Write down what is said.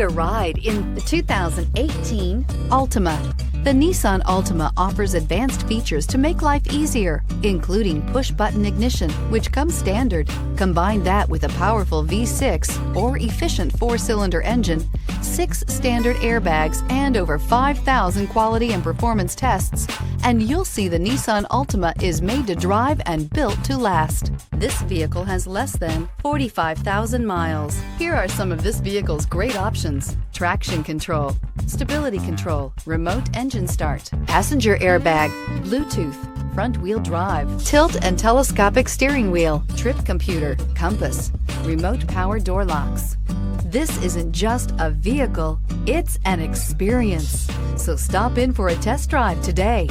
a ride in the 2018 Altima. The Nissan Altima offers advanced features to make life easier, including push-button ignition, which comes standard. Combine that with a powerful V6 or efficient 4-cylinder engine, 6 standard airbags, and over 5,000 quality and performance tests, and you'll see the Nissan Altima is made to drive and built to last. This vehicle has less than 45,000 miles. Here are some of this vehicle's great options: traction control, stability control, remote engine start, passenger airbag, Bluetooth, front wheel drive, tilt and telescopic steering wheel, trip computer, compass, remote power door locks. This isn't just a vehicle, it's an experience. So stop in for a test drive today.